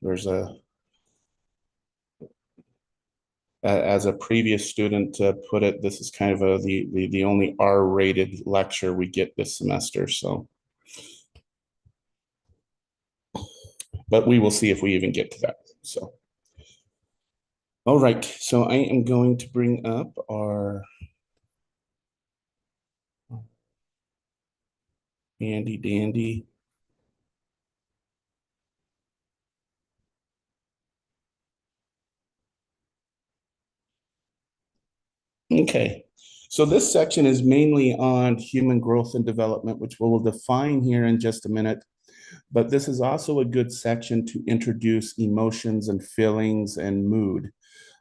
there's as a previous student put it, this is kind of the only R-rated lecture we get this semester. So, but we will see if we even get to that. So, all right. So I am going to bring up our handy dandy. Okay. So this section is mainly on human growth and development, which we'll define here in just a minute. But this is also a good section to introduce emotions and feelings and mood,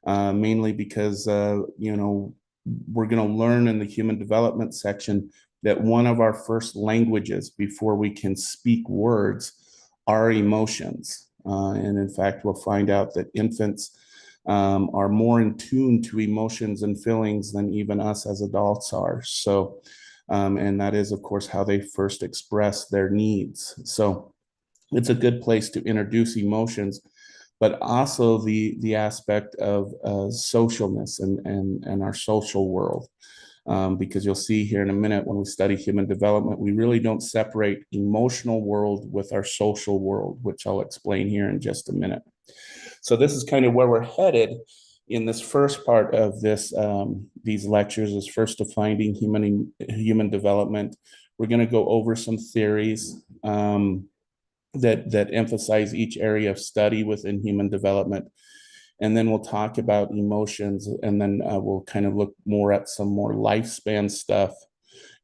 mainly because, we're going to learn in the human development section that one of our first languages before we can speak words are emotions. And in fact, we'll find out that infants are more in tune to emotions and feelings than even us as adults are. So, and that is, of course, how they first express their needs. So, it's a good place to introduce emotions, but also the aspect of socialness and our social world. Because you'll see here in a minute when we study human development, we really don't separate emotional world with our social world, which I'll explain here in just a minute. So this is kind of where we're headed in this first part of these lectures is first defining human development. We're going to go over some theories. That emphasize each area of study within human development. And then we'll talk about emotions, and then we'll kind of look more at some more lifespan stuff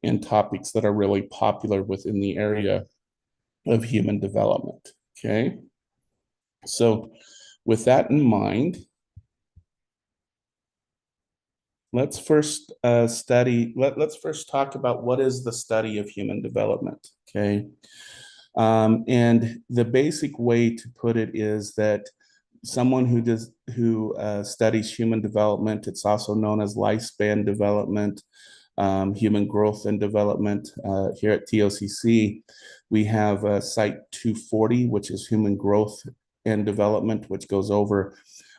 and topics that are really popular within the area of human development. Okay. So, with that in mind, let's first let's first talk about what is the study of human development. Okay. And the basic way to put it is that someone who studies human development, it's also known as lifespan development, human growth and development. Here at TOCC, we have Site 240, which is human growth and development, which goes over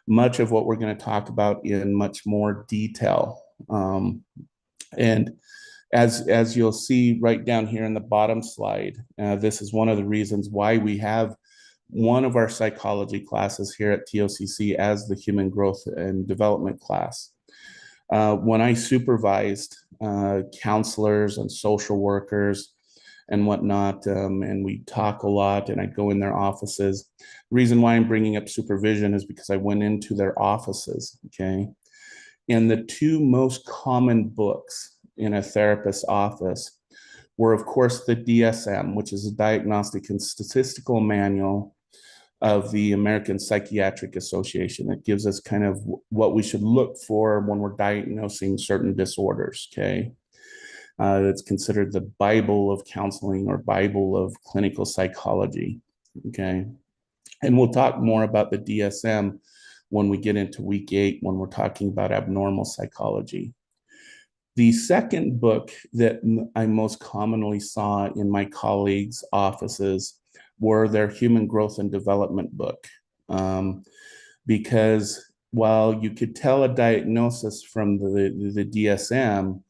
much of what we're going to talk about in much more detail. And as you'll see right down here in the bottom slide, this is one of the reasons why we have one of our psychology classes here at TOCC as the human growth and development class. When I supervised counselors and social workers and whatnot, and we talk a lot, and I'd go in their offices. The reason why I'm bringing up supervision is because I went into their offices, okay? And the two most common books in a therapist's office were, of course, the DSM, which is a Diagnostic and Statistical Manual of the American Psychiatric Association. It gives us kind of what we should look for when we're diagnosing certain disorders, okay? It's considered the Bible of counseling or Bible of clinical psychology, okay? And we'll talk more about the DSM when we get into week 8, when we're talking about abnormal psychology. The second book that I most commonly saw in my colleagues' offices were their human growth and development book. Because while you could tell a diagnosis from the DSM,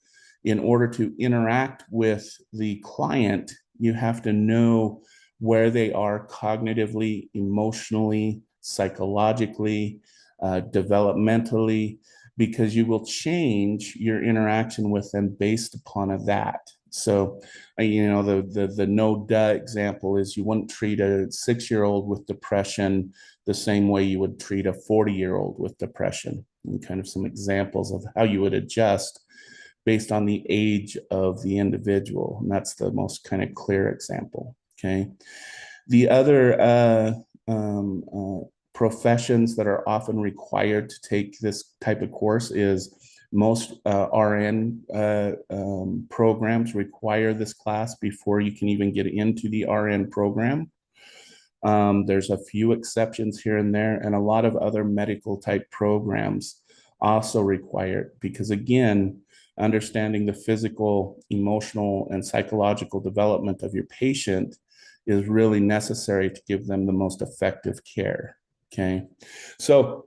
in order to interact with the client, you have to know where they are cognitively, emotionally, psychologically, developmentally, because you will change your interaction with them based upon that. So, the no duh example is you wouldn't treat a 6-year-old with depression the same way you would treat a 40-year-old with depression, and kind of some examples of how you would adjust based on the age of the individual. And that's the most kind of clear example. Okay. The other professions that are often required to take this type of course is most RN programs require this class before you can even get into the RN program. There's a few exceptions here and there, and a lot of other medical type programs also require it because, again, understanding the physical, emotional, and psychological development of your patient is really necessary to give them the most effective care. Okay, so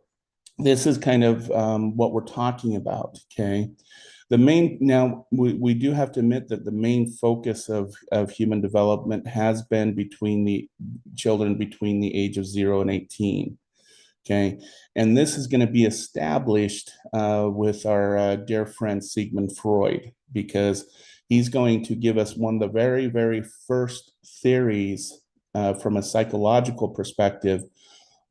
this is kind of what we're talking about. Okay, the main now we do have to admit that the main focus of human development has been between the children between the age of 0 and 18. Okay, and this is going to be established with our dear friend Sigmund Freud, because he's going to give us one of the very, very first theories from a psychological perspective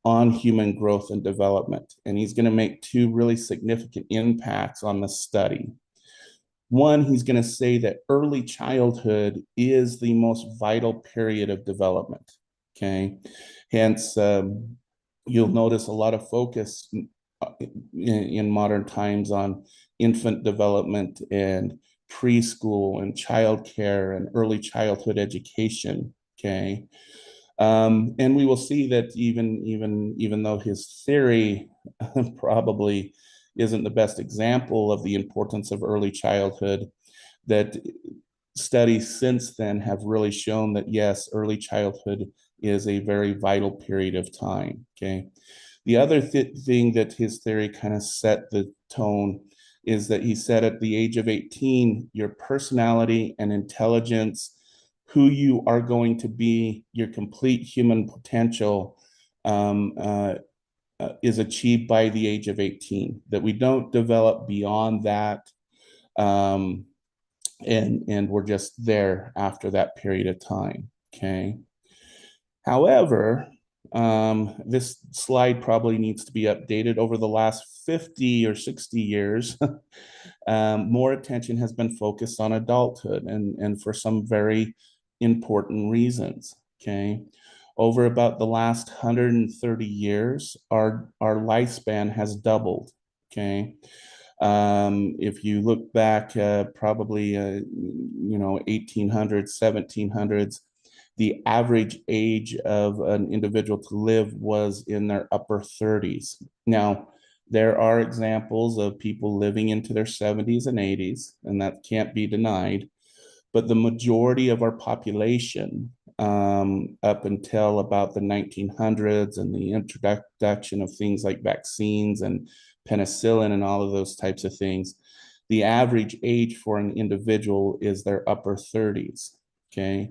on human growth and development. And he's going to make two really significant impacts on the study. One, he's going to say that early childhood is the most vital period of development. Okay, hence, you'll notice a lot of focus in modern times on infant development and preschool and childcare and early childhood education. Okay, and we will see that even though his theory probably isn't the best example of the importance of early childhood, that studies since then have really shown that yes, early childhood is a very vital period of time. Okay. The other thing that his theory kind of set the tone is that he said at the age of 18, your personality and intelligence, who you are going to be, your complete human potential, is achieved by the age of 18, that we don't develop beyond that. And we're just there after that period of time. Okay. However, this slide probably needs to be updated. Over the last 50 or 60 years. More attention has been focused on adulthood, and for some very important reasons. Okay. Over about the last 130 years, our lifespan has doubled. Okay. If you look back, probably, 1800s, 1700s, the average age of an individual to live was in their upper 30s. Now, there are examples of people living into their 70s and 80s, and that can't be denied. But the majority of our population, up until about the 1900s and the introduction of things like vaccines and penicillin and all of those types of things, the average age for an individual is their upper 30s. Okay.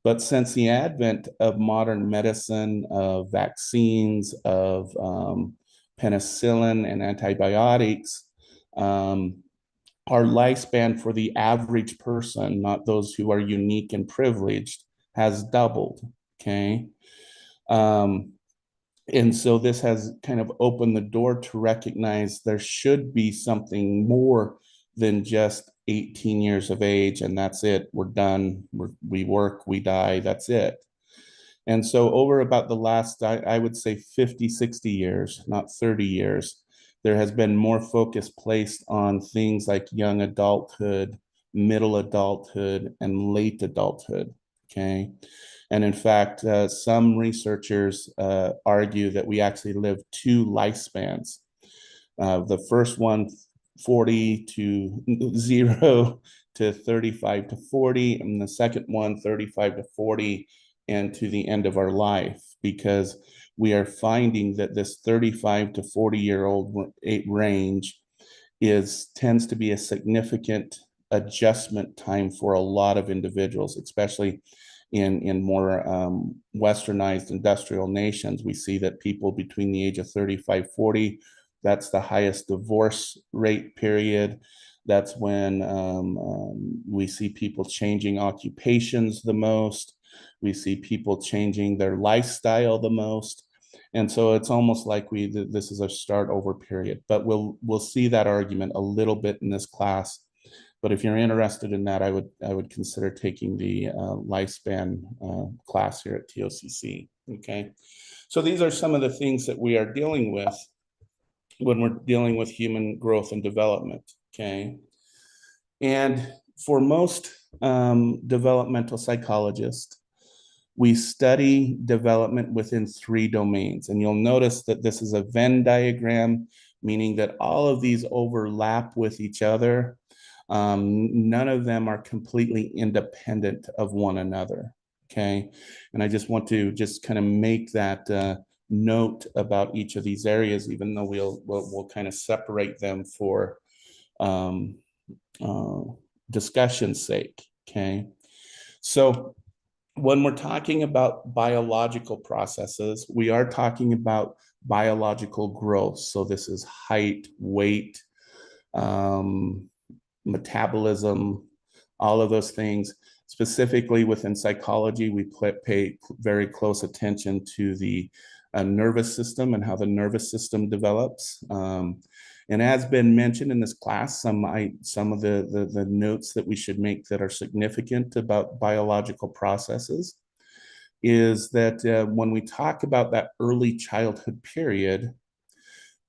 But since the advent of modern medicine, of vaccines, of penicillin and antibiotics, our lifespan for the average person, not those who are unique and privileged, has doubled. Okay. And so this has kind of opened the door to recognize there should be something more than just 18 years of age and that's it. We're done. We work, we die, that's it. And so over about the last, I would say 50, 60 years, not 30 years, there has been more focus placed on things like young adulthood, middle adulthood, and late adulthood. Okay. And in fact, some researchers argue that we actually live two lifespans. The first one, 40 to 0 to 35 to 40, and the second one, 35 to 40, and to the end of our life, because we are finding that this 35 to 40-year-old range tends to be a significant adjustment time for a lot of individuals, especially in more westernized industrial nations. We see that people between the age of 35, 40, that's the highest divorce rate period. That's when we see people changing occupations the most. We see people changing their lifestyle the most. And so it's almost like this is a start over period, but we'll see that argument a little bit in this class. But if you're interested in that, I would consider taking the lifespan class here at TOCC. Okay, so these are some of the things that we are dealing with when we're dealing with human growth and development. Okay, and for most developmental psychologists, we study development within three domains. And you'll notice that this is a Venn diagram, meaning that all of these overlap with each other. None of them are completely independent of one another. okay? And I just want to just kind of make that note about each of these areas, even though we'll kind of separate them for um, uh, discussion's sake, okay? So when we're talking about biological processes, we are talking about biological growth. So this is height, weight, um, metabolism, all of those things. Specifically within psychology, we pay very close attention to the nervous system and how the nervous system develops. And as been mentioned in this class, some of the notes that we should make that are significant about biological processes is that when we talk about that early childhood period,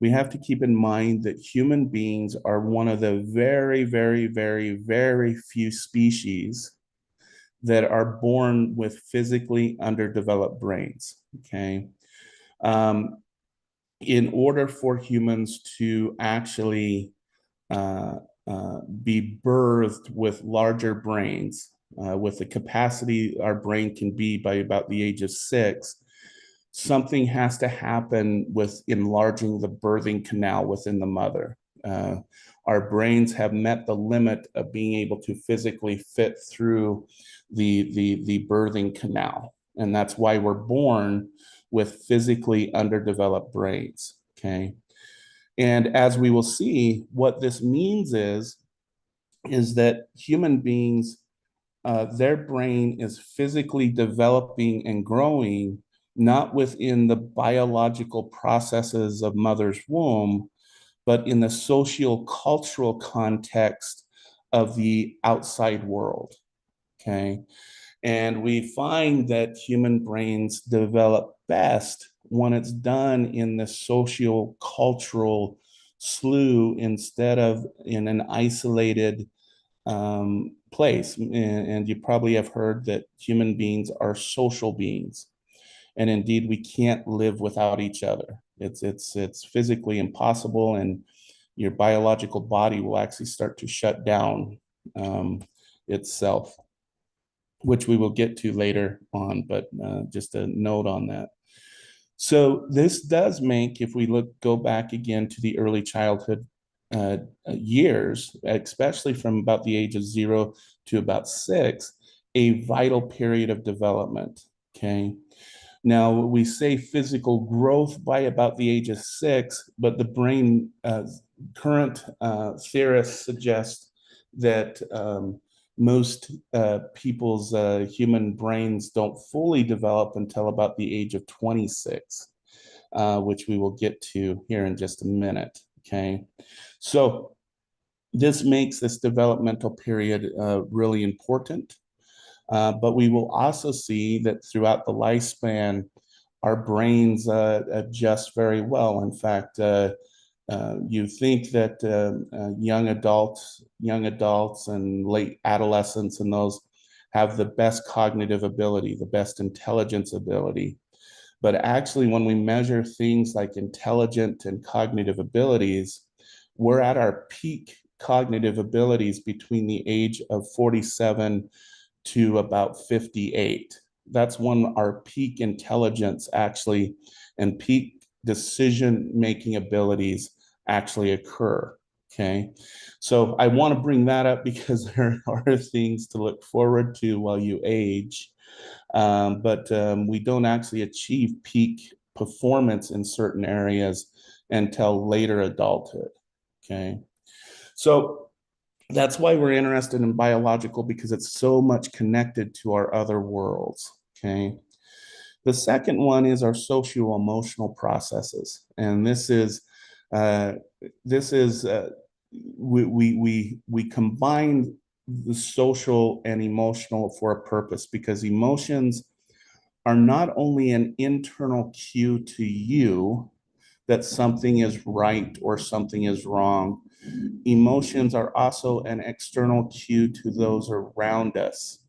we have to keep in mind that human beings are one of the very, very, very, very few species that are born with physically underdeveloped brains. Okay. Um, in order for humans to actually uh, be birthed with larger brains, with the capacity our brain can be by about the age of 6, something has to happen with enlarging the birthing canal within the mother. Uh, our brains have met the limit of being able to physically fit through the birthing canal. And that's why we're born with physically underdeveloped brains. Okay. And as we will see, what this means is that human beings, their brain is physically developing and growing, not within the biological processes of mother's womb, but in the socio-cultural context of the outside world. Okay. And we find that human brains develop best when it's done in the socio-cultural slew instead of in an isolated place. And you probably have heard that human beings are social beings. And indeed, we can't live without each other. It's physically impossible, and your biological body will actually start to shut down itself, which we will get to later on, but just a note on that. So this does make, if we go back again to the early childhood years, especially from about the age of 0 to about 6, a vital period of development, okay? Now, we say physical growth by about the age of 6, but the brain, current theorists suggest that most people's human brains don't fully develop until about the age of 26, which we will get to here in just a minute, okay? So this makes this developmental period really important. But we will also see that throughout the lifespan, our brains adjust very well. In fact, you think that young adults and late adolescents and those have the best cognitive ability, the best intelligence ability. But actually, when we measure things like intelligent and cognitive abilities, we're at our peak cognitive abilities between the age of 47 to about 58. That's when our peak intelligence actually and peak decision-making abilities actually occur, okay? So I want to bring that up because there are things to look forward to while you age, but we don't actually achieve peak performance in certain areas until later adulthood, okay? So that's why we're interested in biological, because it's so much connected to our other worlds, okay? The second one is our socio-emotional processes. And uh, we combine the social and emotional for a purpose, because emotions are not only an internal cue to you that something is right or something is wrong. Emotions are also an external cue to those around us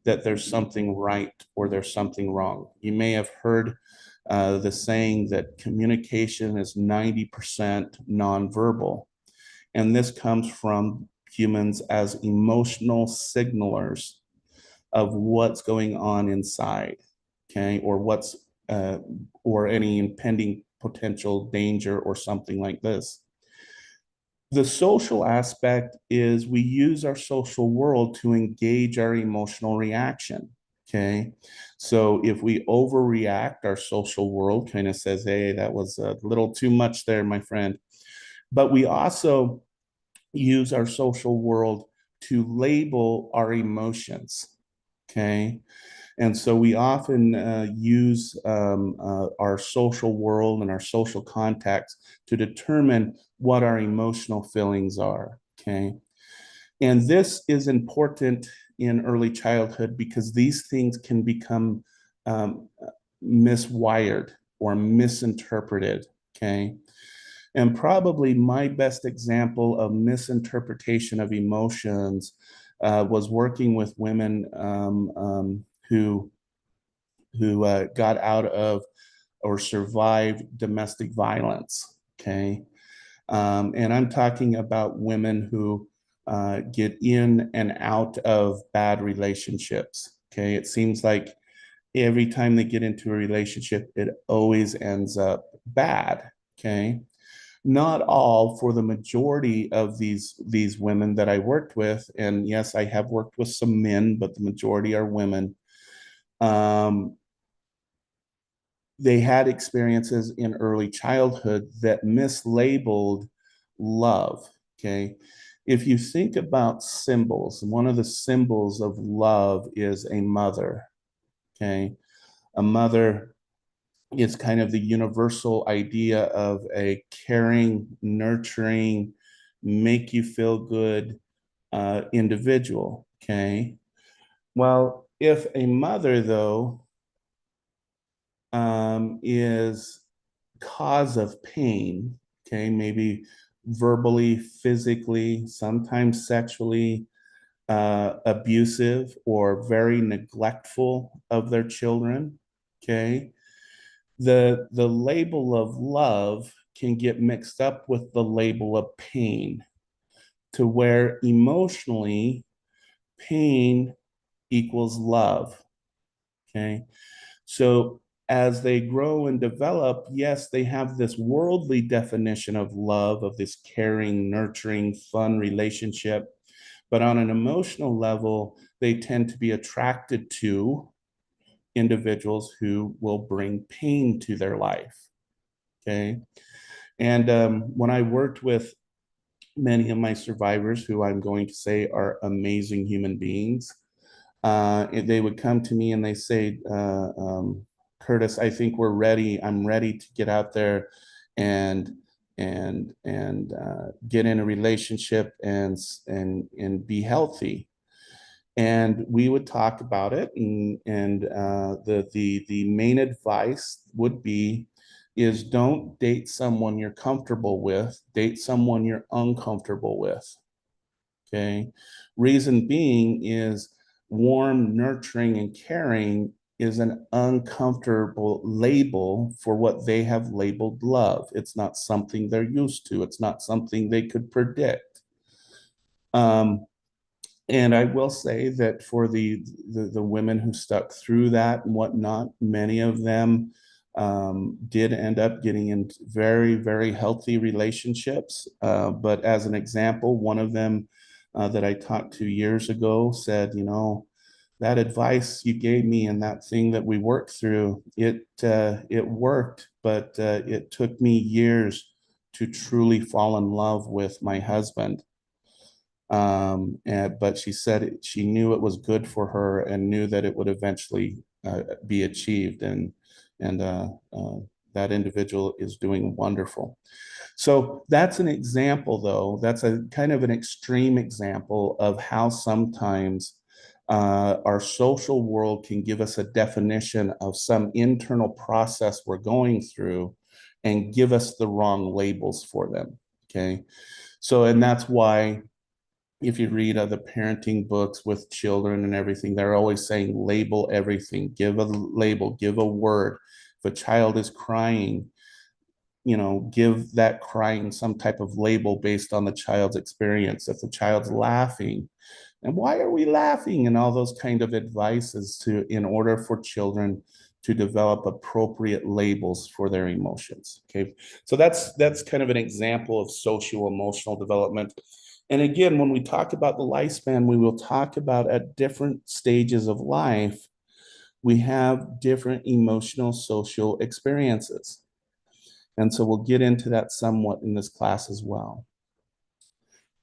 that there's something right or there's something wrong. You may have heard the saying that communication is 90% nonverbal. And this comes from humans as emotional signalers of what's going on inside, okay, or what's or any impending potential danger or something like this. The social aspect is we use our social world to engage our emotional reaction. Okay. So if we overreact, our social world kind of says, hey, that was a little too much there, my friend. But we also use our social world to label our emotions. Okay. And so we often use our social world and our social contacts to determine what our emotional feelings are. Okay. And this is important in early childhood because these things can become um, miswired or misinterpreted. Okay. And probably my best example of misinterpretation of emotions was working with women who got out of or survived domestic violence. Okay, and I'm talking about women who get in and out of bad relationships. Okay, it seems like every time they get into a relationship, it always ends up bad. Okay, not all, for the majority of these women that I worked with, and yes, I have worked with some men, but the majority are women. Um, they had experiences in early childhood that mislabeled love. Okay. If you think about symbols, one of the symbols of love is a mother. Okay. A mother is kind of the universal idea of a caring, nurturing, make you feel good individual. Okay. Well, if a mother, though, is cause of pain, okay, maybe verbally, physically, sometimes sexually abusive or very neglectful of their children, okay, the label of love can get mixed up with the label of pain, to where emotionally pain equals love. Okay. So as they grow and develop, yes, they have this worldly definition of love, of this caring, nurturing, fun relationship. But on an emotional level, they tend to be attracted to individuals who will bring pain to their life. Okay. And when I worked with many of my survivors, who I'm going to say are amazing human beings, they would come to me and they say, Curtis, I think we're ready. I'm ready to get out there and get in a relationship and be healthy. And we would talk about it, and the main advice would be is don't date someone you're comfortable with, date someone you're uncomfortable with. Okay. Reason being is warm, nurturing, and caring is an uncomfortable label for what they have labeled love. It's not something they're used to, it's not something they could predict. Um, and I will say that for the women who stuck through that and whatnot, many of them did end up getting in very, very healthy relationships. But as an example, one of them that I talked to years ago said, you know, that advice you gave me and that thing that we worked through, it worked, but it took me years to truly fall in love with my husband. But she said she knew it was good for her and knew that it would eventually be achieved, and that individual is doing wonderful. So that's an example, though. That's a kind of an extreme example of how sometimes our social world can give us a definition of some internal process we're going through and give us the wrong labels for them. Okay. So, and that's why if you read other parenting books with children and everything, they're always saying label everything, give a label, give a word. If a child is crying, give that crying some type of label based on the child's experience. If the child's laughing, and why are we laughing, and all those kind of advices in order for children to develop appropriate labels for their emotions. Okay, so that's kind of an example of social emotional development. And again, when we talk about the lifespan, we will talk about at different stages of life, we have different emotional social experiences. And so we'll get into that somewhat in this class as well.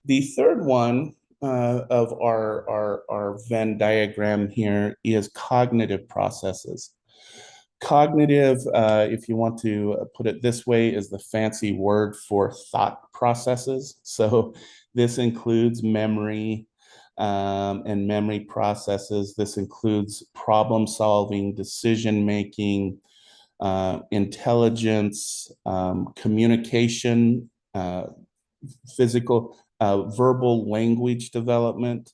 The third one of our Venn diagram here is cognitive processes. Cognitive, if you want to put it this way, is the fancy word for thought processes. So this includes memory and memory processes. This includes problem solving, decision making, intelligence, communication, physical, verbal language development,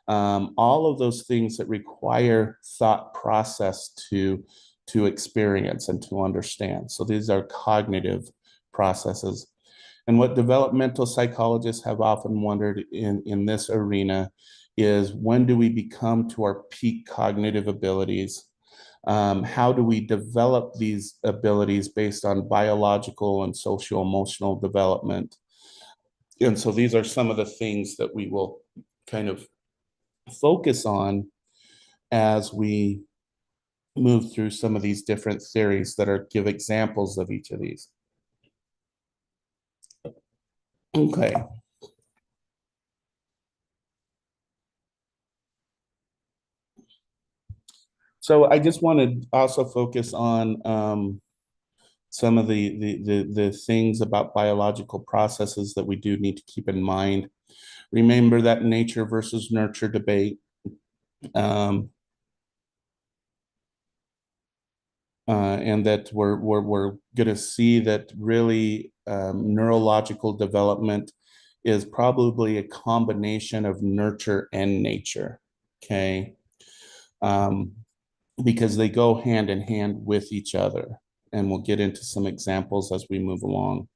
all of those things that require thought process to experience and to understand. So these are cognitive processes. And what developmental psychologists have often wondered in this arena is, when do we become to our peak cognitive abilities? How do we develop these abilities based on biological and social emotional development? And so these are some of the things that we will kind of focus on as we move through some of these different theories that are give examples of each of these. Okay. So I just want to also focus on some of the things about biological processes that we do need to keep in mind. Remember that nature versus nurture debate. Um, and that we're going to see that really neurological development is probably a combination of nurture and nature. Okay. Um, because they go hand in hand with each other. And we'll get into some examples as we move along.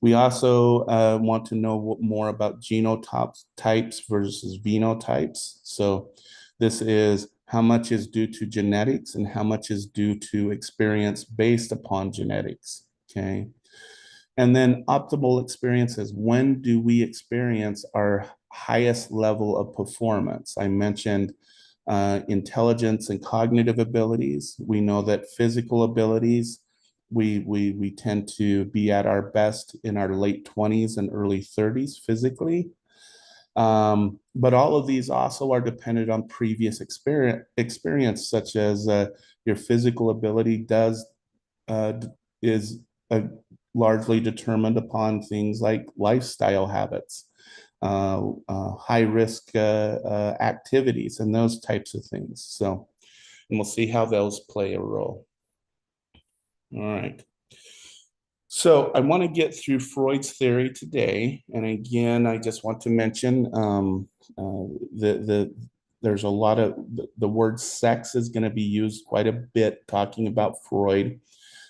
We also want to know more about genotypes versus phenotypes. So this is how much is due to genetics and how much is due to experience based upon genetics, okay? And then optimal experiences. When do we experience our highest level of performance? I mentioned intelligence and cognitive abilities. We know that physical abilities, we tend to be at our best in our late 20s and early 30s physically. But all of these also are dependent on previous experience, such as your physical ability is largely determined upon things like lifestyle habits, high risk activities, and those types of things. So, and we'll see how those play a role. All right. So I want to get through Freud's theory today, and again, I just want to mention there's a lot of the word sex is going to be used quite a bit talking about Freud.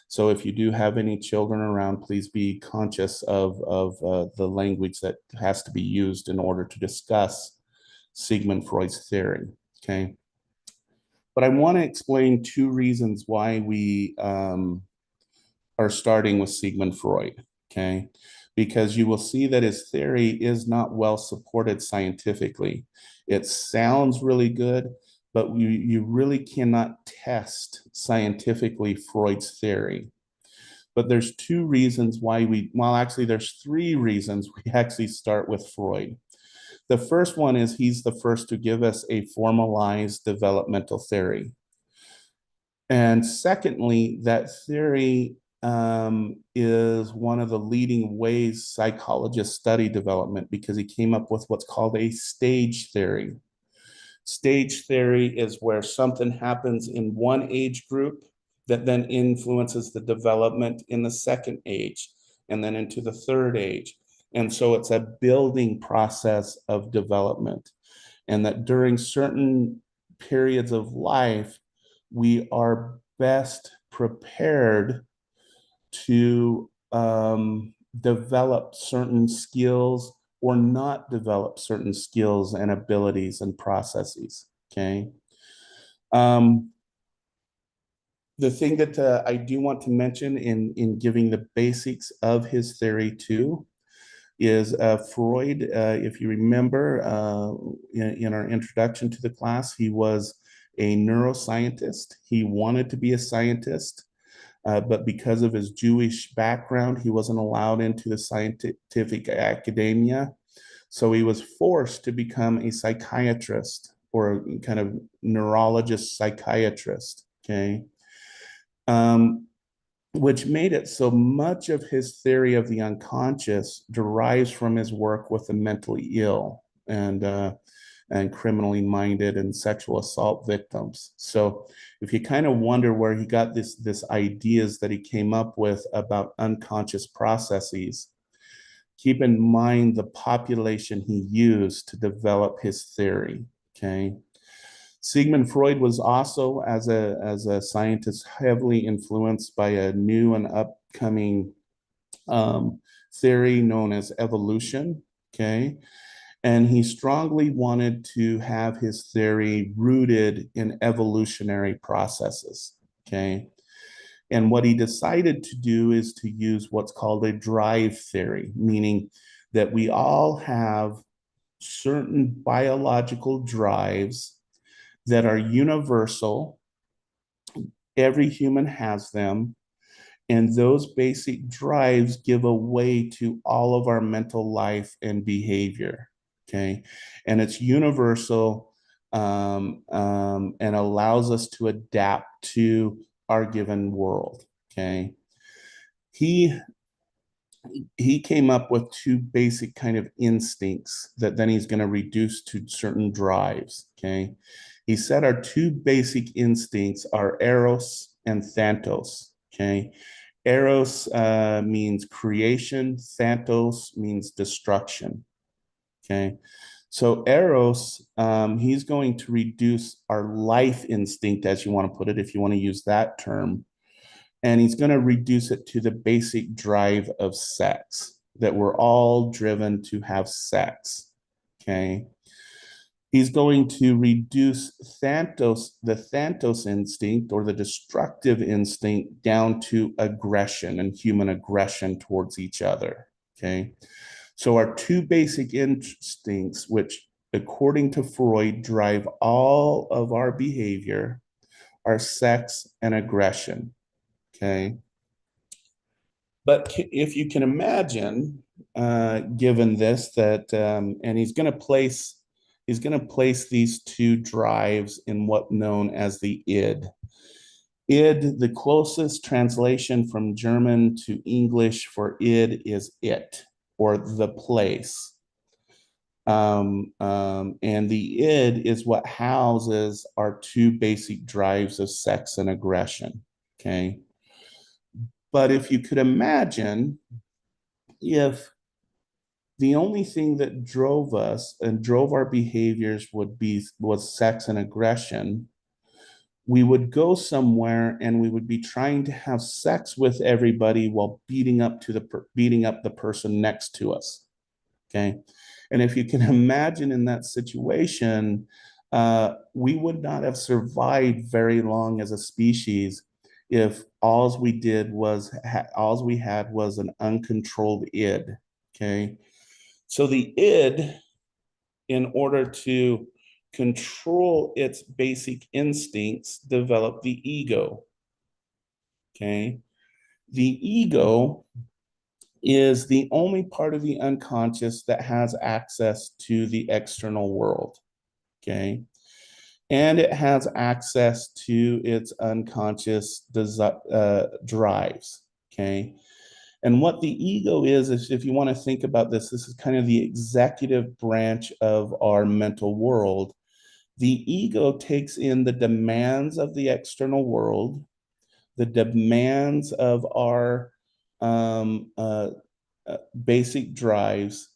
So if you do have any children around, please be conscious of the language that has to be used in order to discuss Sigmund Freud's theory. Okay, but I want to explain two reasons why we are starting with Sigmund Freud, okay? Because you will see that his theory is not well supported scientifically. It sounds really good, but you really cannot test scientifically Freud's theory. But there's two reasons why actually there's three reasons we actually start with Freud. The first one is he's the first to give us a formalized developmental theory. And secondly, that theory is one of the leading ways psychologists study development, because he came up with what's called a stage theory. Stage theory is where something happens in one age group that then influences the development in the second age and then into the third age. And so it's a building process of development. And that during certain periods of life, we are best prepared to develop certain skills or not develop certain skills and abilities and processes. Okay. Um, the thing that I do want to mention in giving the basics of his theory too is Freud. If you remember in our introduction to the class, he was a neuroscientist. He wanted to be a scientist, but because of his Jewish background, he wasn't allowed into the scientific academia. So he was forced to become a psychiatrist or a kind of neurologist psychiatrist. Okay. Um, which made it so much of his theory of the unconscious derives from his work with the mentally ill and criminally minded and sexual assault victims. So if you kind of wonder where he got this ideas that he came up with about unconscious processes, keep in mind the population he used to develop his theory. Okay. Sigmund Freud was also, as a scientist, heavily influenced by a new and upcoming theory known as evolution. Okay. And he strongly wanted to have his theory rooted in evolutionary processes. Okay. And what he decided to do is to use what's called a drive theory, meaning that we all have certain biological drives that are universal. Every human has them. And those basic drives give a way to all of our mental life and behavior. Okay. And it's universal and allows us to adapt to our given world. Okay. He he came up with two basic kind of instincts that then he's going to reduce to certain drives. Okay. He said our two basic instincts are eros and thanatos. Okay. Eros means creation, thanatos means destruction. Okay. So Eros, he's going to reduce our life instinct, as you want to put it, if you want to use that term, and he's going to reduce it to the basic drive of sex, that we're all driven to have sex. Okay. He's going to reduce the Thanatos instinct or the destructive instinct down to aggression and human aggression towards each other. Okay. So our two basic instincts, which according to Freud drive all of our behavior, are sex and aggression. Okay. But if you can imagine, given this, that and he's going to place these two drives in what known as the id. Id, the closest translation from German to English for id is it or the place. And the id is what houses our two basic drives of sex and aggression. Okay. But if you could imagine if the only thing that drove us and drove our behaviors was sex and aggression, we would go somewhere and we would be trying to have sex with everybody while beating up the person next to us. Okay. And if you can imagine in that situation, we would not have survived very long as a species if all we had was an uncontrolled id. Okay. So the id, in order to control its basic instincts, developed the ego. Okay. The ego is the only part of the unconscious that has access to the external world. Okay. And it has access to its unconscious drives. Okay. And what the ego is if you want to think about this, this is kind of the executive branch of our mental world. The ego takes in the demands of the external world, the demands of our um, uh, basic drives,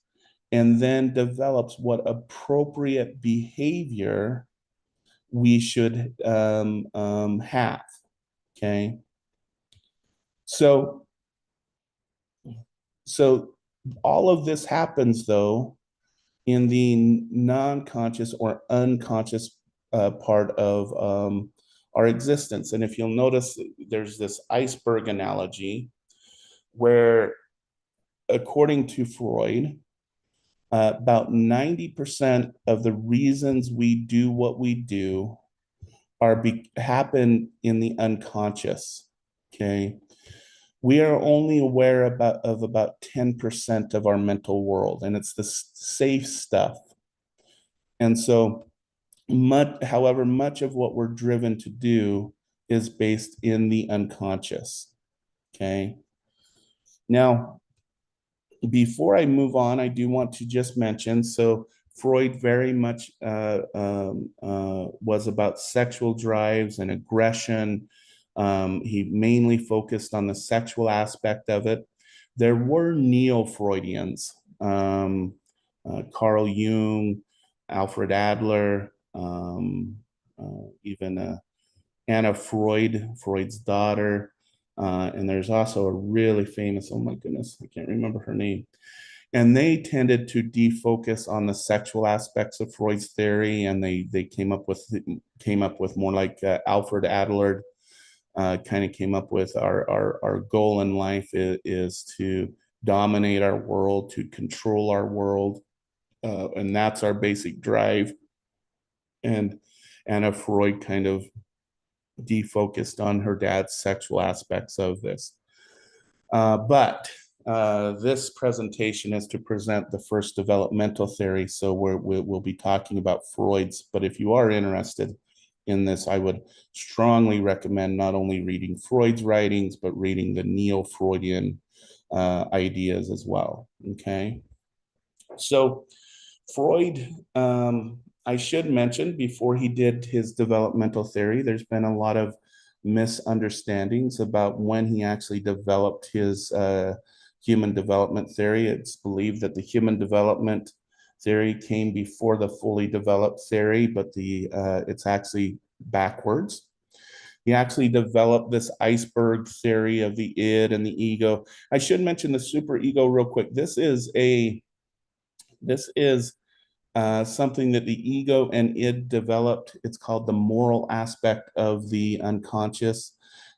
and then develops what appropriate behavior we should have. Okay. So So all of this happens though in the non-conscious or unconscious part of our existence. And if you'll notice, there's this iceberg analogy where, according to Freud, about 90% of the reasons we do what we do happen in the unconscious. Okay. We are only aware of about 10% of our mental world, and it's the safe stuff. And so however, much of what we're driven to do is based in the unconscious. Okay. Now, before I move on, I do want to just mention, so Freud very much was about sexual drives and aggression. He mainly focused on the sexual aspect of it. There were neo-Freudians, Carl Jung, Alfred Adler, even Anna Freud, Freud's daughter. And there's also a really famous, oh my goodness, I can't remember her name. And they tended to defocus on the sexual aspects of Freud's theory, and they came up with more like Alfred Adler kind of came up with our goal in life is to dominate our world, to control our world, and that's our basic drive. And Anna Freud kind of defocused on her dad's sexual aspects of this. But this presentation is to present the first developmental theory, so we'll be talking about Freud's. But if you are interested in this, I would strongly recommend not only reading Freud's writings, but reading the neo-Freudian ideas as well. Okay, so Freud, I should mention, before he did his developmental theory, there's been a lot of misunderstandings about when he actually developed his human development theory. It's believed that the human development theory came before the fully developed theory, but it's actually backwards. He actually developed this iceberg theory of the id and the ego. I should mention the superego real quick. This is something that the ego and id developed. It's called the moral aspect of the unconscious.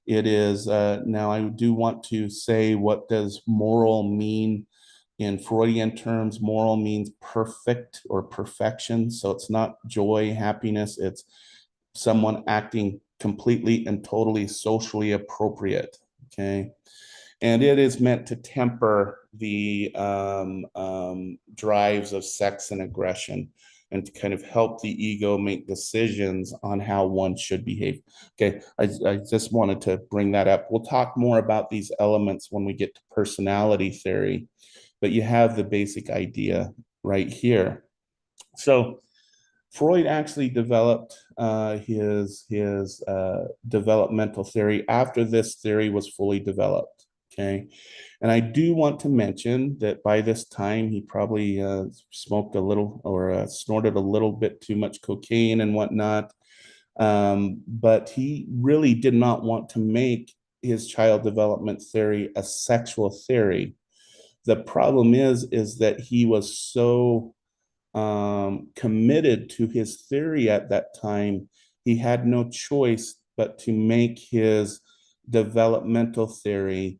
It is, now I do want to say, what does moral mean in Freudian terms? Moral means perfect or perfection. So it's not joy, happiness. It's someone acting completely and totally socially appropriate. Okay. And it is meant to temper the drives of sex and aggression, and to kind of help the ego make decisions on how one should behave. Okay, I just wanted to bring that up. We'll talk more about these elements when we get to personality theory, but you have the basic idea right here. So Freud actually developed his developmental theory after this theory was fully developed. Okay, and I do want to mention that by this time he probably smoked a little or snorted a little bit too much cocaine and whatnot, but he really did not want to make his child development theory a sexual theory. The problem is that he was so committed to his theory at that time, he had no choice but to make his developmental theory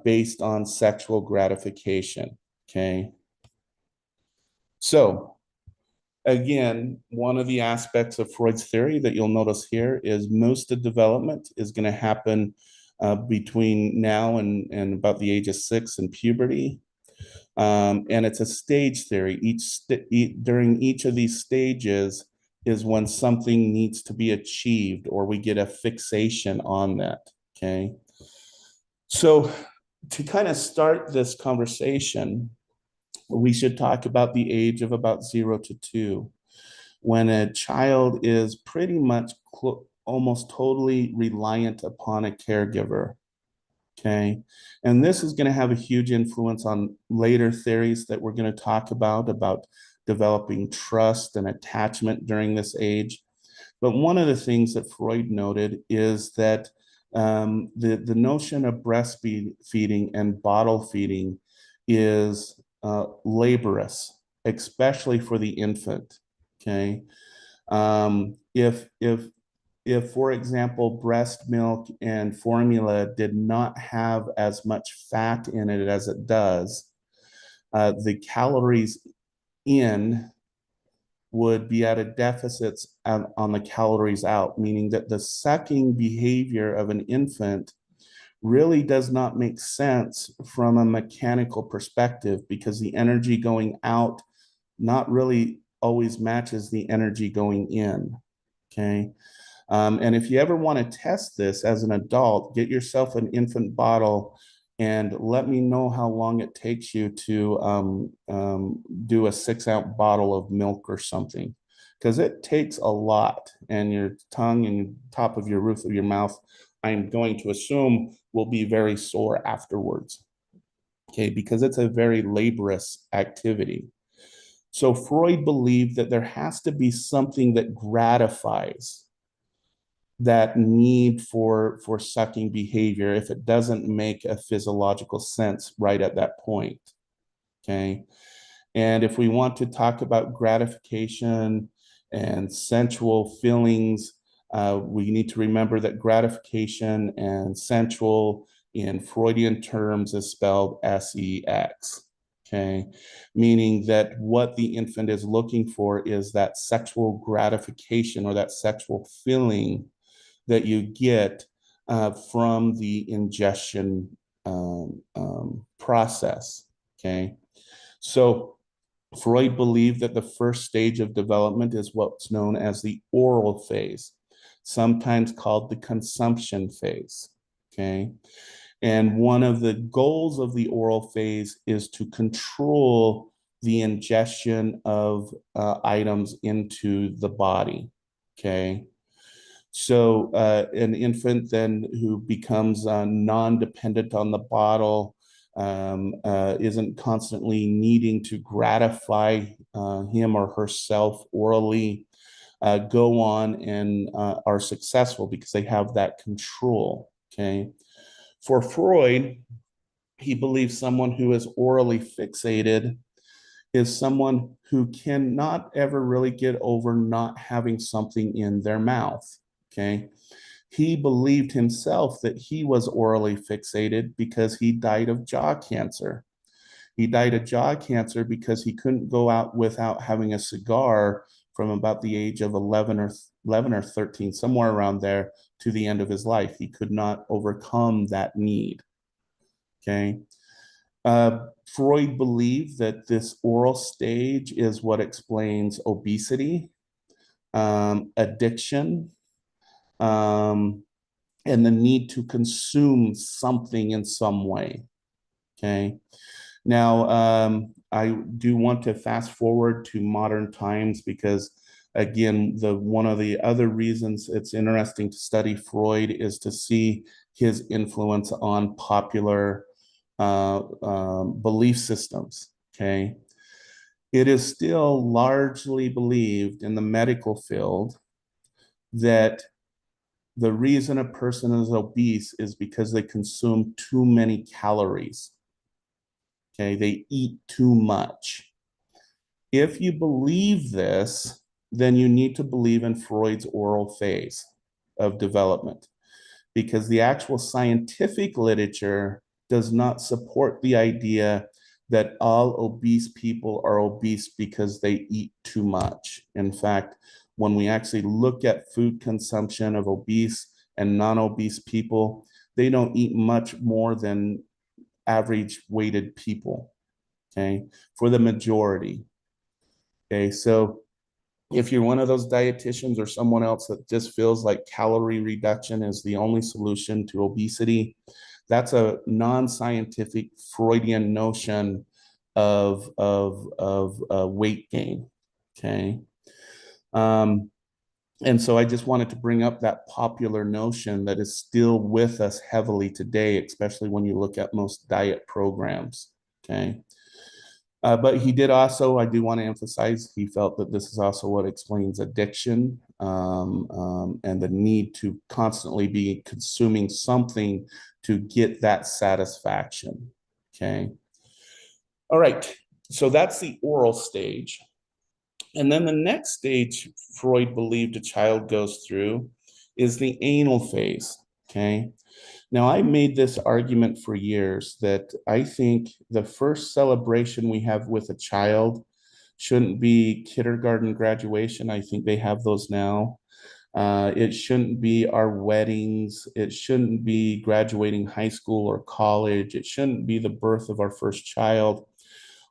based on sexual gratification. Okay. So, again, one of the aspects of Freud's theory that you'll notice here is most of development is going to happen between now and about the age of 6 and puberty. And it's a stage theory. During each of these stages is when something needs to be achieved, or we get a fixation on that. Okay. So to kind of start this conversation, we should talk about the age of about 0 to 2, when a child is pretty much almost totally reliant upon a caregiver. Okay. And this is going to have a huge influence on later theories that we're going to talk about developing trust and attachment during this age. But one of the things that Freud noted is that the notion of breastfeeding and bottle feeding is laborious, especially for the infant. Okay. If, for example, breast milk and formula did not have as much fat in it as it does, the calories in would be at a deficit on the calories out, meaning that the sucking behavior of an infant really does not make sense from a mechanical perspective because the energy going out not really always matches the energy going in. Okay. And if you ever want to test this as an adult, get yourself an infant bottle and let me know how long it takes you to do a 6 ounce bottle of milk or something. Because it takes a lot, and your tongue and top of your roof of your mouth, I'm going to assume, will be very sore afterwards. Okay, because it's a very laborious activity. So Freud believed that there has to be something that gratifies that need for sucking behavior if it doesn't make a physiological sense right at that point. Okay. And if we want to talk about gratification and sensual feelings, we need to remember that gratification and sensual in Freudian terms is spelled sex. Okay. Meaning that what the infant is looking for is that sexual gratification or that sexual feeling that you get from the ingestion process. Okay. So Freud believed that the first stage of development is what's known as the oral phase, sometimes called the consumption phase. Okay. And one of the goals of the oral phase is to control the ingestion of items into the body. Okay. So an infant then who becomes non-dependent on the bottle isn't constantly needing to gratify him or herself orally, go on and are successful because they have that control. Okay. For Freud, he believes someone who is orally fixated is someone who cannot ever really get over not having something in their mouth. Okay. He believed himself that he was orally fixated because he died of jaw cancer. He died of jaw cancer because he couldn't go out without having a cigar from about the age of 11 or 13, somewhere around there, to the end of his life. He could not overcome that need. Okay. Freud believed that this oral stage is what explains obesity, addiction, um, and the need to consume something in some way. Okay. Now, I do want to fast forward to modern times because, again, the one of the other reasons it's interesting to study Freud is to see his influence on popular belief systems. Okay. It is still largely believed in the medical field that the reason a person is obese is because they consume too many calories. Okay, they eat too much. If you believe this, then you need to believe in Freud's oral phase of development because the actual scientific literature does not support the idea that all obese people are obese because they eat too much. In fact, when we actually look at food consumption of obese and non-obese people, they don't eat much more than average weighted people, okay, for the majority. Okay, so if you're one of those dietitians or someone else that just feels like calorie reduction is the only solution to obesity, that's a non-scientific Freudian notion of weight gain. Okay. Um, and so I just wanted to bring up that popular notion that is still with us heavily today, especially when you look at most diet programs. Okay. But he did also, I do want to emphasize, he felt that this is also what explains addiction and the need to constantly be consuming something to get that satisfaction. Okay. All right, so that's the oral stage. And then the next stage Freud believed a child goes through is the anal phase. Okay. Now, I made this argument for years that I think the first celebration we have with a child shouldn't be kindergarten graduation. I think they have those now. It shouldn't be our weddings. It shouldn't be graduating high school or college. It shouldn't be the birth of our first child.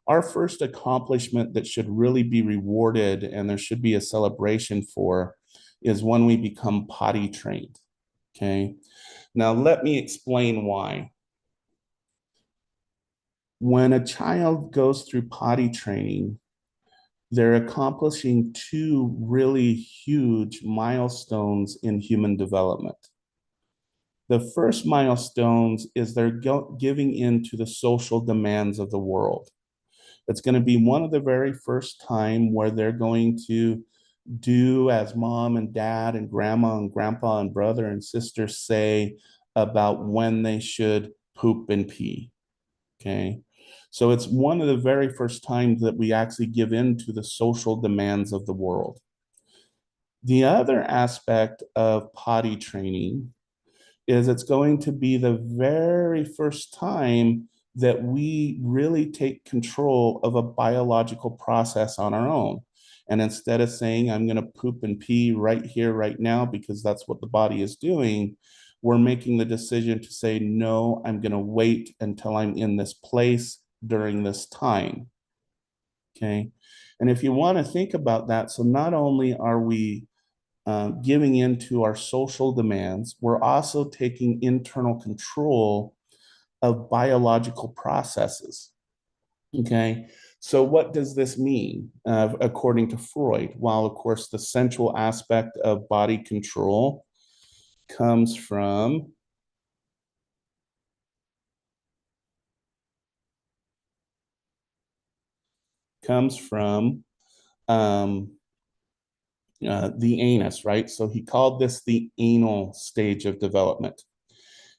Our first accomplishment that should really be rewarded and there should be a celebration for is when we become potty trained. Okay. Now, let me explain why. When a child goes through potty training, they're accomplishing two really huge milestones in human development. The first milestones is they're giving in to the social demands of the world. It's going to be one of the very first time where they're going to do as mom and dad and grandma and grandpa and brother and sister say about when they should poop and pee. Okay. So it's one of the very first times that we actually give in to the social demands of the world. The other aspect of potty training is it's going to be the very first time that we really take control of a biological process on our own. And instead of saying, I'm going to poop and pee right here, right now, because that's what the body is doing, we're making the decision to say, no, I'm going to wait until I'm in this place during this time. Okay. And if you want to think about that, so not only are we giving in to our social demands, we're also taking internal control of biological processes. Okay. So, what does this mean, according to Freud? Well, of course, the central aspect of body control comes from comes from um, the anus, right? So he called this the anal stage of development.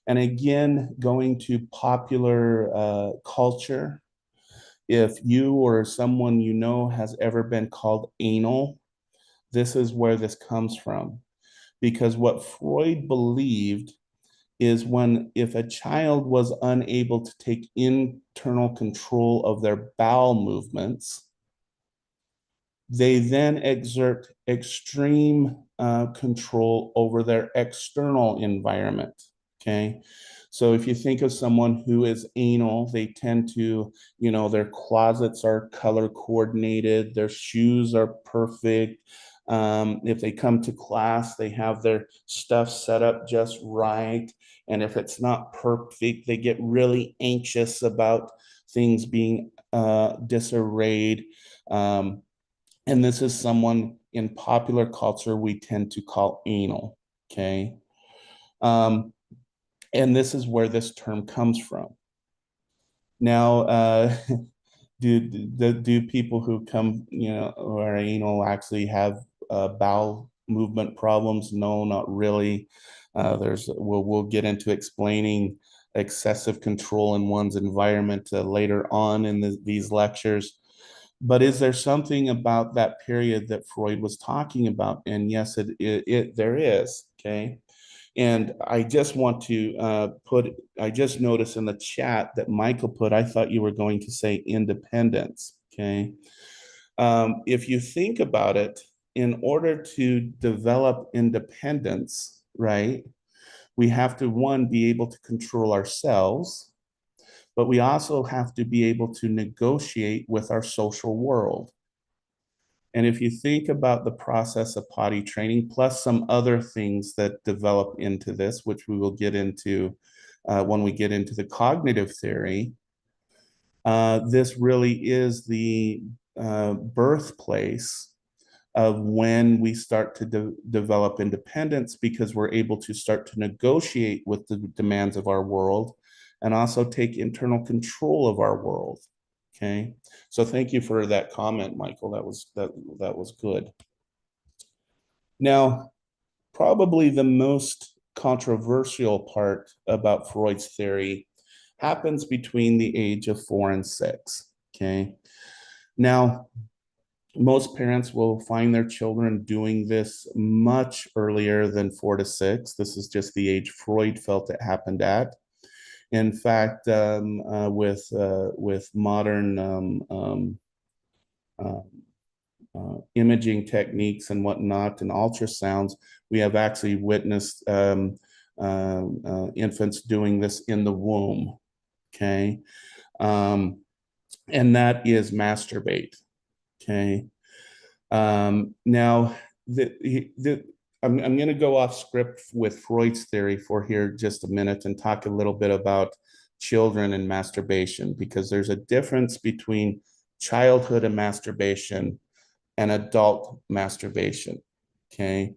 And again, going to popular culture, if you or someone you know has ever been called anal, this is where this comes from. Because what Freud believed is when if a child was unable to take internal control of their bowel movements, they then exert extreme control over their external environment. Okay. So if you think of someone who is anal, they tend to, their closets are color coordinated, their shoes are perfect. If they come to class, they have their stuff set up just right. And if it's not perfect, they get really anxious about things being disarrayed. Um, and this is someone in popular culture we tend to call anal. Okay. Um, and this is where this term comes from. Now, do people who come, who are anal actually have bowel movement problems? No, not really. We'll get into explaining excessive control in one's environment later on in these lectures. But is there something about that period that Freud was talking about? And yes, there is. Okay. And I just want to I just noticed in the chat that Michael put, I thought you were going to say independence. Okay. If you think about it, in order to develop independence, right, we have to, one, be able to control ourselves, but we also have to be able to negotiate with our social world. And if you think about the process of potty training, plus some other things that develop into this, which we will get into when we get into the cognitive theory, this really is the birthplace of when we start to develop independence because we're able to start to negotiate with the demands of our world and also take internal control of our world. Okay. So thank you for that comment, Michael. That was good. Now, probably the most controversial part about Freud's theory happens between the age of 4 and 6. Okay. Now, most parents will find their children doing this much earlier than 4 to 6. This is just the age Freud felt it happened at. In fact, with modern uh, imaging techniques and whatnot and ultrasounds, we have actually witnessed infants doing this in the womb. Okay, um, and that is masturbate. Okay. Now, I'm going to go off script with Freud's theory for here just a minute and talk a little bit about children and masturbation, because there's a difference between childhood and masturbation and adult masturbation. Okay.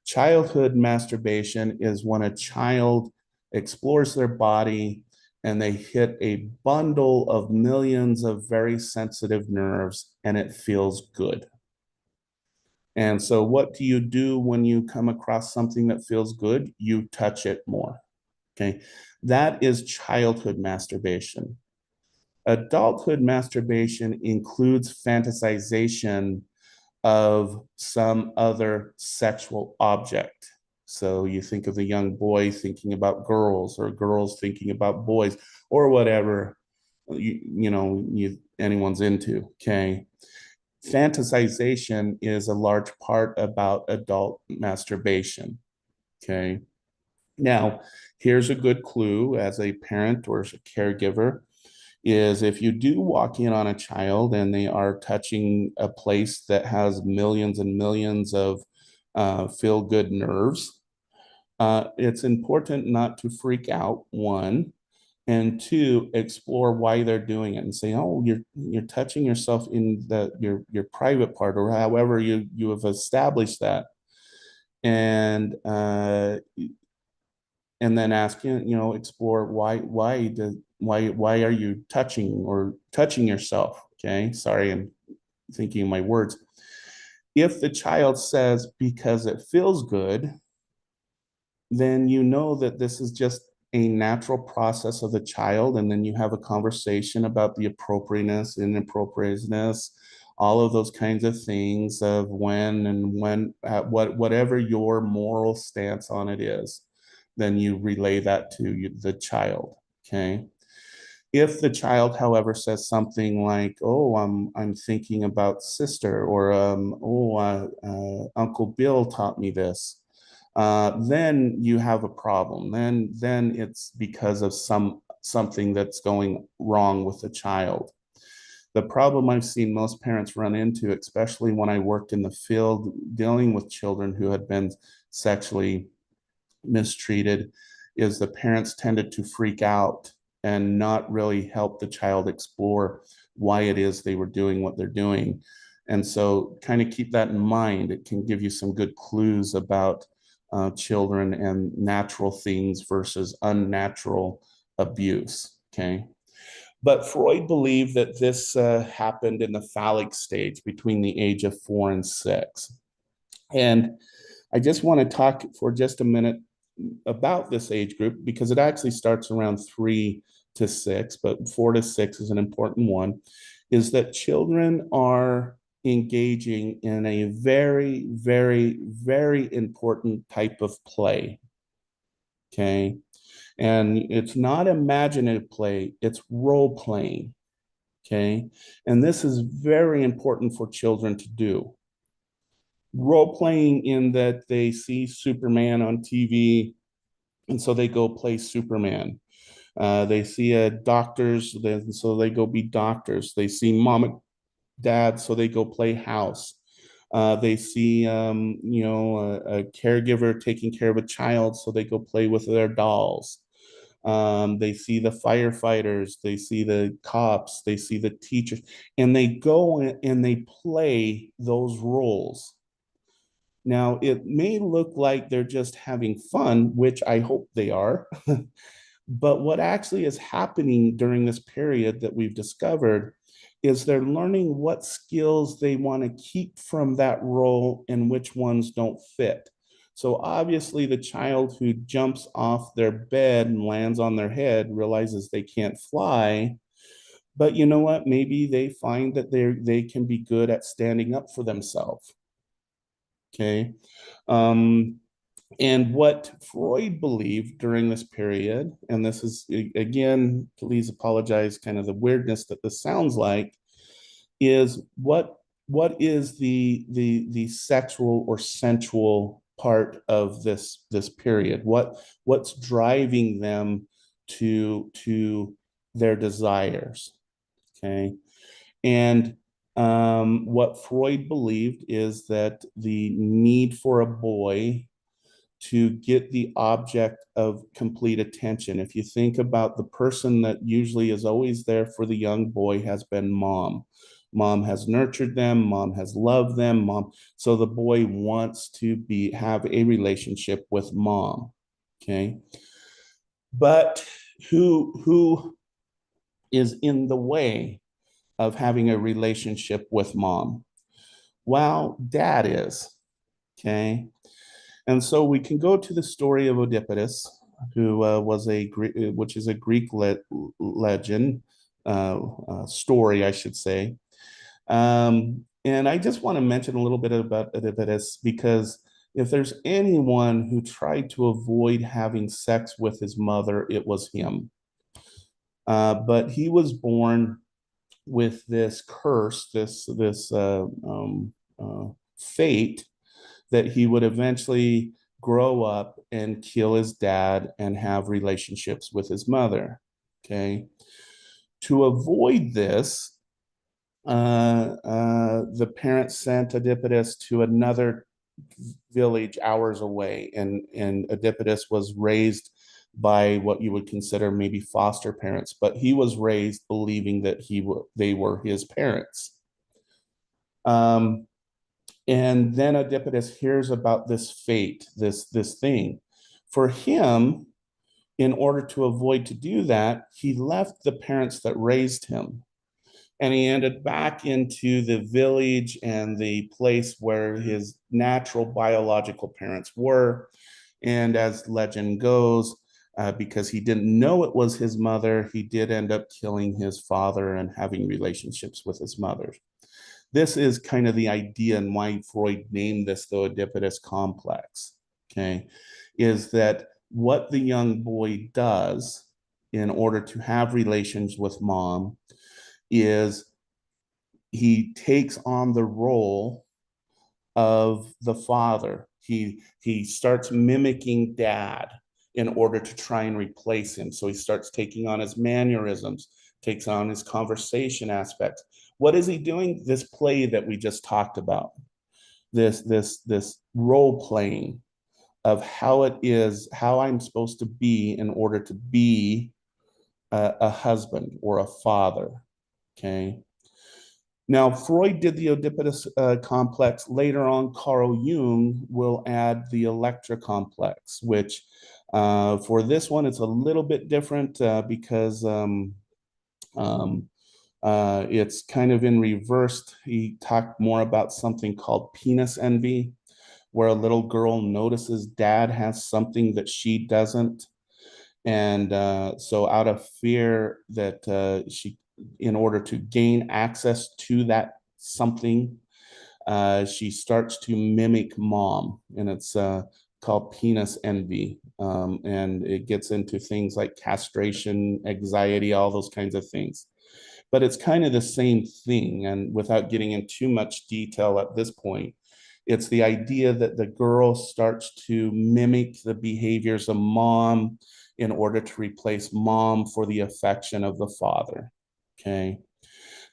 Childhood masturbation is when a child explores their body and they hit a bundle of millions of very sensitive nerves and it feels good. And so, what do you do when you come across something that feels good? You touch it more. Okay. That is childhood masturbation. Adulthood masturbation includes fantasization of some other sexual object. So you think of a young boy thinking about girls, or girls thinking about boys, or whatever anyone's into. Okay. Fantasization is a large part about adult masturbation. Okay. Now, here's a good clue as a parent or as a caregiver is if you do walk in on a child and they are touching a place that has millions and millions of feel good nerves, it's important not to freak out, one, and two, explore why they're doing it and say, oh, you're touching yourself in your private part, or however you have established that. And then ask, explore why are you touching yourself? Okay, sorry, I'm thinking of my words. If the child says because it feels good, then you know that this is just a natural process of the child, and then you have a conversation about the appropriateness, inappropriateness, all of those kinds of things of when whatever your moral stance on it is, then you relay that to the child. Okay. If the child, however, says something like, "Oh, I'm thinking about sister," or "Oh, Uncle Bill taught me this," then you have a problem. Then it's because of something that's going wrong with the child. The problem I've seen most parents run into, especially when I worked in the field dealing with children who had been sexually mistreated, is the parents tended to freak out and not really help the child explore why it is they were doing what they're doing. And so, kind of keep that in mind. It can give you some good clues about children and natural things versus unnatural abuse. Okay. But Freud believed that this happened in the phallic stage between the age of 4 and 6. And I just want to talk for just a minute about this age group because it actually starts around 3 to 6, but 4 to 6 is an important one, is that children are engaging in a very, very, very important type of play. Okay. And it's not imaginative play, it's role playing. Okay. And this is very important for children to do. Role playing in that they see Superman on TV, and so they go play Superman. They see a doctors, so they go be doctors. They see mom and dad, so they go play house. They see, a caregiver taking care of a child, so they go play with their dolls. They see the firefighters, they see the cops, they see the teachers, and they go and they play those roles. Now, it may look like they're just having fun, which I hope they are. But what actually is happening during this period that we've discovered is they're learning what skills they want to keep from that role and which ones don't fit. So obviously, the child who jumps off their bed and lands on their head realizes they can't fly, But you know what? Maybe they find that they can be good at standing up for themselves. Okay. Um, and what Freud believed during this period, and this is again, please apologize, kind of the weirdness that this sounds like, is what is the sexual or sensual part of this period? What's driving them to their desires? Okay. And what Freud believed is that the need for a boy to get the object of complete attention. If you think about the person that usually is always there for the young boy has been mom. Mom has nurtured them, mom has loved them, mom. So the boy wants to have a relationship with mom. Okay. But who is in the way of having a relationship with mom? Well, dad is. Okay. And so we can go to the story of Oedipus, who was which is a Greek legend, story, I should say. And I just want to mention a little bit about Oedipus because if there's anyone who tried to avoid having sex with his mother, it was him. But he was born with this curse, this fate that he would eventually grow up and kill his dad and have relationships with his mother. Okay. To avoid this, the parents sent Oedipus to another village hours away, and Oedipus was raised by what you would consider maybe foster parents, but he was raised believing that they were his parents. Um, and then Oedipus hears about this fate, this thing. For him, in order to avoid to do that, he left the parents that raised him. And he ended back into the village and the place where his natural biological parents were. And as legend goes, because he didn't know it was his mother, he did end up killing his father and having relationships with his mother. This is kind of the idea and why Freud named this the Oedipus complex. Okay, is that what the young boy does in order to have relations with mom is he takes on the role of the father. He starts mimicking dad in order to try and replace him. So he starts taking on his mannerisms, takes on his conversation aspects. What is he doing? This play that we just talked about, this role playing of how it is, how I'm supposed to be in order to be a husband or a father. Okay. Now, Freud did the Oedipus complex. Later on, Carl Jung will add the Electra complex, which for this one, it's a little bit different because um, it's kind of in reversed. He talked more about something called penis envy, where a little girl notices dad has something that she doesn't. And so, out of fear that in order to gain access to that something, she starts to mimic mom, and it's called penis envy. And it gets into things like castration, anxiety, all those kinds of things. But it's kind of the same thing. And without getting in too much detail at this point, it's the idea that the girl starts to mimic the behaviors of mom in order to replace mom for the affection of the father. Okay.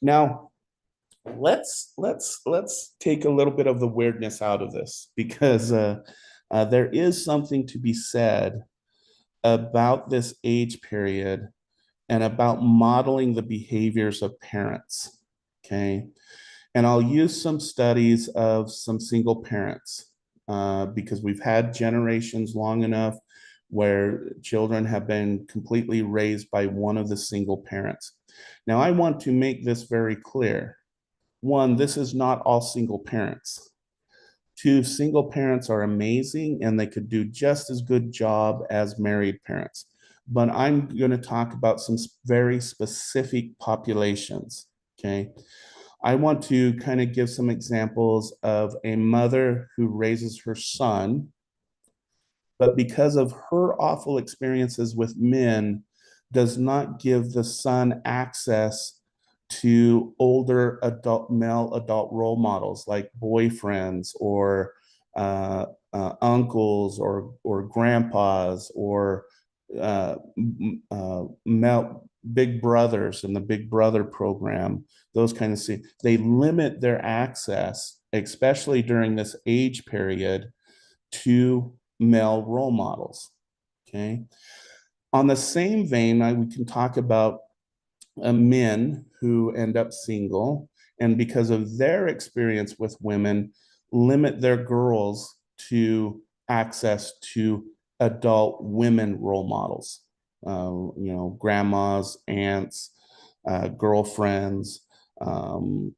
Now, let's take a little bit of the weirdness out of this because there is something to be said about this age period and about modeling the behaviors of parents. Okay. And I'll use some studies of some single parents because we've had generations long enough where children have been completely raised by one of the single parents. Now, I want to make this very clear. One, this is not all single parents. Two, single parents are amazing and they could do just as good job as married parents. but I'm going to talk about some very specific populations. Okay. I want to kind of give some examples of a mother who raises her son, but because of her awful experiences with men, does not give the son access to older male adult role models like boyfriends or uncles or grandpas or male big brothers in the Big Brother program. Those kind of things. They limit their access, especially during this age period, to male role models. Okay. On the same vein, we can talk about men who end up single and because of their experience with women, limit their girls to access to adult women role models. Grandmas, aunts, girlfriends,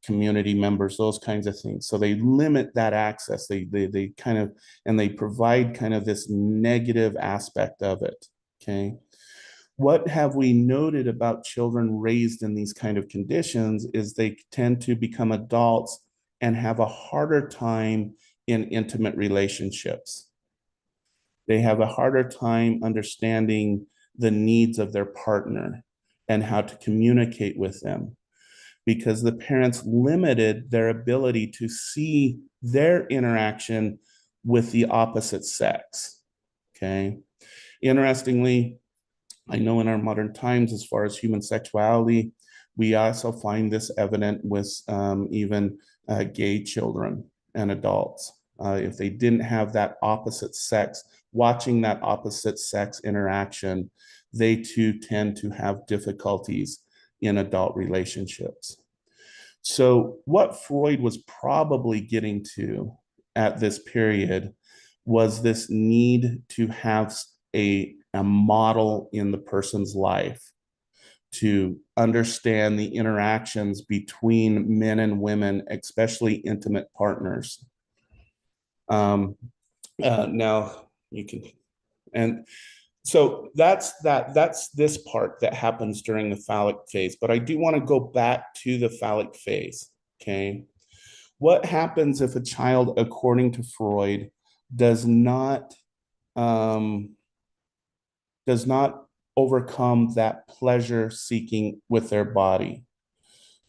community members, those kinds of things. So they limit that access. They kind of, and they provide kind of this negative aspect of it. Okay. What have we noted about children raised in these kind of conditions is they tend to become adults and have a harder time in intimate relationships. They have a harder time understanding the needs of their partner and how to communicate with them because the parents limited their ability to see their interaction with the opposite sex. Okay. Interestingly, I know in our modern times, as far as human sexuality, we also find this evident with even gay children and adults. If they didn't have that opposite sex, watching that opposite sex interaction, they too tend to have difficulties in adult relationships. So, what Freud was probably getting to at this period was this need to have a model in the person's life to understand the interactions between men and women, especially intimate partners. Now you can, and so that's this part that happens during the phallic phase. But I do want to go back to the phallic phase. Okay, what happens if a child, according to Freud, does not um, does not overcome that pleasure seeking with their body?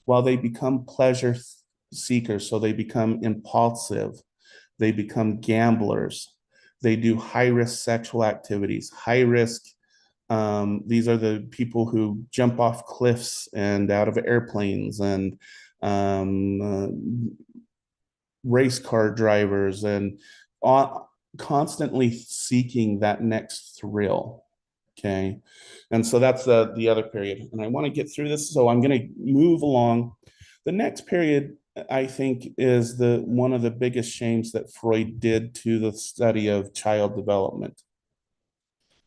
While they become pleasure seekers, so they become impulsive, they become gamblers, they do high risk sexual activities, high risk. These are the people who jump off cliffs and out of airplanes and race car drivers and constantly seeking that next thrill. Okay. And so that's the other period. And I want to get through this. So I'm going to move along. The next period, I think, is the one of the biggest shames that Freud did to the study of child development.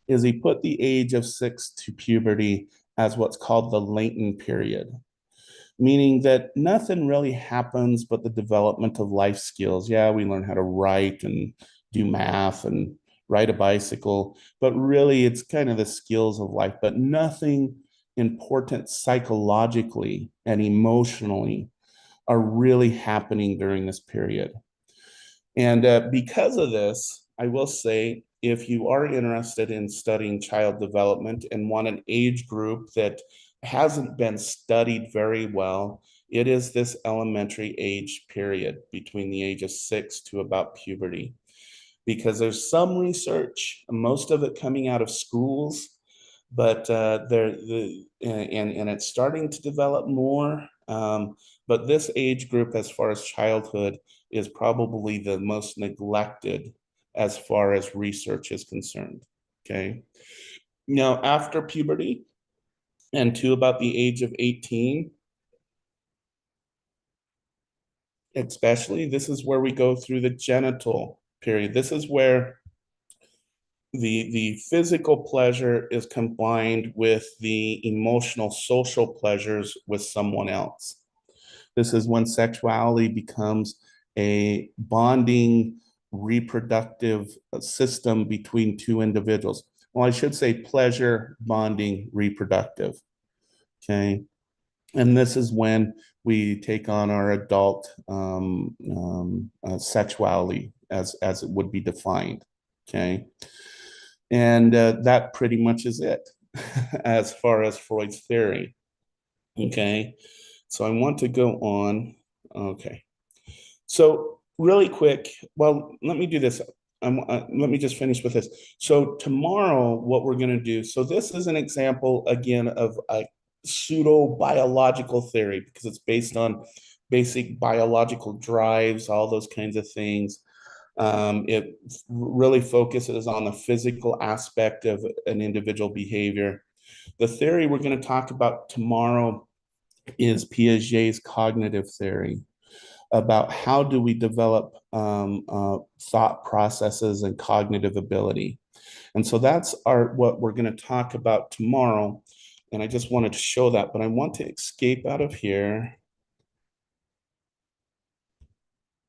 Is he put the age of 6 to puberty as what's called the latent period, meaning that nothing really happens but the development of life skills. Yeah, we learn how to write and do math and ride a bicycle, but really it's kind of the skills of life, but nothing important psychologically and emotionally are really happening during this period. And because of this, I will say if you are interested in studying child development and want an age group that hasn't been studied very well, it is this elementary age period between the age of 6 to about puberty. Because there's some research, most of it coming out of schools, but and it's starting to develop more. But this age group, as far as childhood, is probably the most neglected as far as research is concerned. Okay. Now, after puberty and to about the age of 18, especially, this is where we go through the genital period. This is where the physical pleasure is combined with the emotional social pleasures with someone else. This is when sexuality becomes a bonding reproductive system between two individuals. well, I should say pleasure, bonding, reproductive. Okay. And this is when we take on our adult sexuality as it would be defined. Okay. And that pretty much is it as far as Freud's theory. Okay. So I want to go on. Okay. So really quick, well, let me do this. Let me just finish with this. So tomorrow, what we're going to do. So this is an example again of a pseudo biological theory because it's based on basic biological drives, all those kinds of things. It really focuses on the physical aspect of an individual behavior. The theory we're going to talk about tomorrow is Piaget's cognitive theory about how do we develop thought processes and cognitive ability. And so that's what we're going to talk about tomorrow. And I just wanted to show that, but I want to escape out of here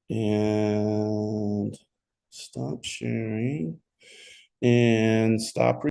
and stop sharing and stop